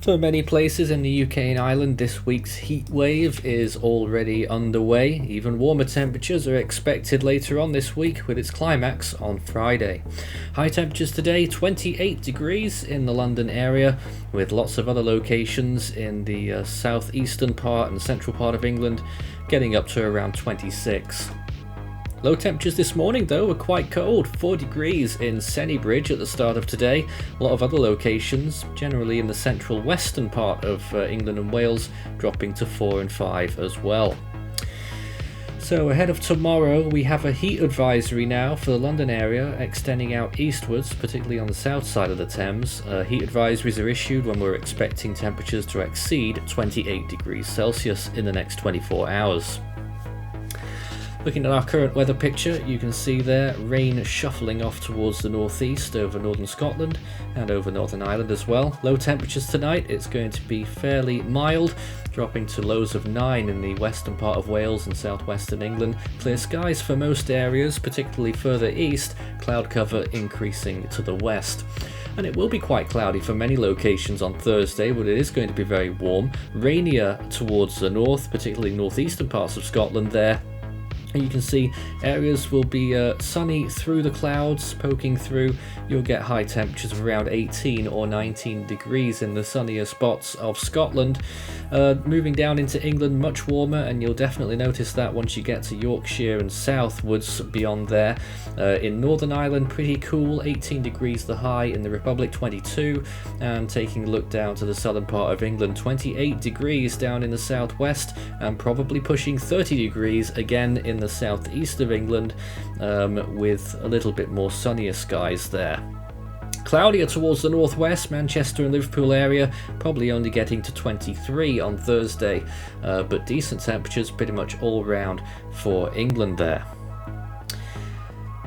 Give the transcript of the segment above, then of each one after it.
For many places in the UK and Ireland, this week's heat wave is already underway. Even warmer temperatures are expected later on this week, with its climax on Friday. High temperatures today, 28 degrees in the London area, with lots of other locations in the southeastern part and central part of England getting up to around 26. Low temperatures this morning though were quite cold, 4 degrees in Sennybridge at the start of today. A lot of other locations, generally in the central western part of England and Wales, dropping to 4 and 5 as well. So ahead of tomorrow we have a heat advisory now for the London area, extending out eastwards, particularly on the south side of the Thames. Heat advisories are issued when we're expecting temperatures to exceed 28 degrees Celsius in the next 24 hours. Looking at our current weather picture, you can see there rain shuffling off towards the northeast over northern Scotland and over Northern Ireland as well. Low temperatures tonight, it's going to be fairly mild, dropping to lows of 9 in the western part of Wales and southwestern England. Clear skies for most areas, particularly further east, cloud cover increasing to the west. And it will be quite cloudy for many locations on Thursday, but it is going to be very warm. Rainier towards the north, particularly northeastern parts of Scotland there. And you can see areas will be sunny through the clouds, poking through. You'll get high temperatures of around 18 or 19 degrees in the sunnier spots of Scotland. Moving down into England, much warmer, and you'll definitely notice that once you get to Yorkshire and southwards beyond there. In Northern Ireland, pretty cool, 18 degrees the high, in the Republic 22, and taking a look down to the southern part of England, 28 degrees down in the southwest, and probably pushing 30 degrees again in the southeast of England, with a little bit more sunnier skies there. Cloudier towards the northwest, Manchester and Liverpool area, probably only getting to 23 on Thursday, but decent temperatures pretty much all round for England there.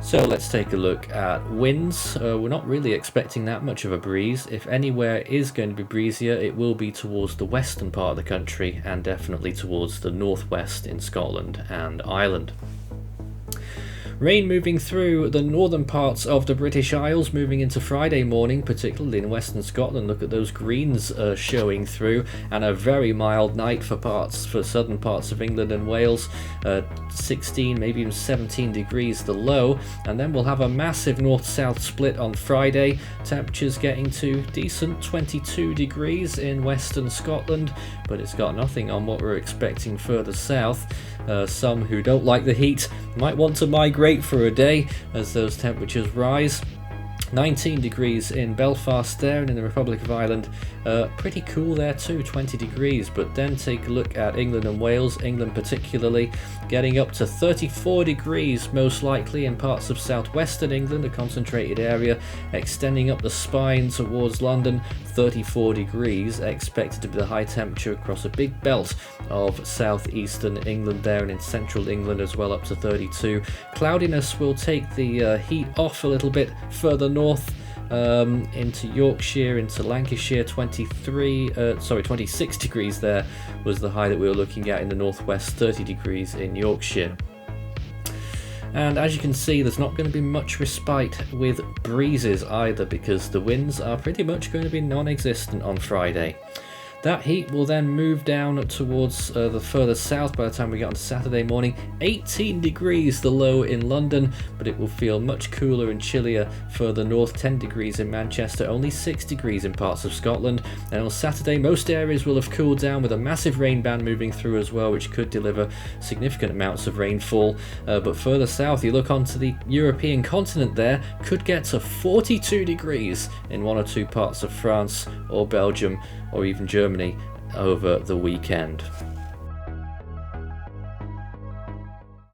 So let's take a look at winds. We're not really expecting that much of a breeze. If anywhere is going to be breezier, it will be towards the western part of the country and definitely towards the northwest in Scotland and Ireland. Rain moving through the northern parts of the British Isles, moving into Friday morning, particularly in western Scotland. Look at those greens showing through, and a very mild night for southern parts of England and Wales. 16, maybe even 17 degrees the low, and then we'll have a massive north-south split on Friday. Temperatures getting to decent 22 degrees in western Scotland, but it's got nothing on what we're expecting further south. Some who don't like the heat might want to migrate for a day as those temperatures rise. 19 degrees in Belfast there, and in the Republic of Ireland pretty cool there too, 20 degrees. But then take a look at England and Wales, England particularly getting up to 34 degrees most likely in parts of southwestern England, a concentrated area extending up the spine towards London. 34 degrees expected to be the high temperature across a big belt of southeastern England there, and in central England as well, up to 32. Cloudiness will take the heat off a little bit further north, into Yorkshire, into Lancashire. 26 degrees there was the high that we were looking at in the northwest, 30 degrees in Yorkshire. And as you can see, there's not going to be much respite with breezes either, because the winds are pretty much going to be non-existent on Friday. That heat will then move down towards the further south by the time we get on to Saturday morning. 18 degrees the low in London, but it will feel much cooler and chillier further north. 10 degrees in Manchester, only 6 degrees in parts of Scotland. And on Saturday, most areas will have cooled down, with a massive rain band moving through as well, which could deliver significant amounts of rainfall. But further south, you look onto the European continent there, could get to 42 degrees in one or two parts of France or Belgium or even Germany over the weekend.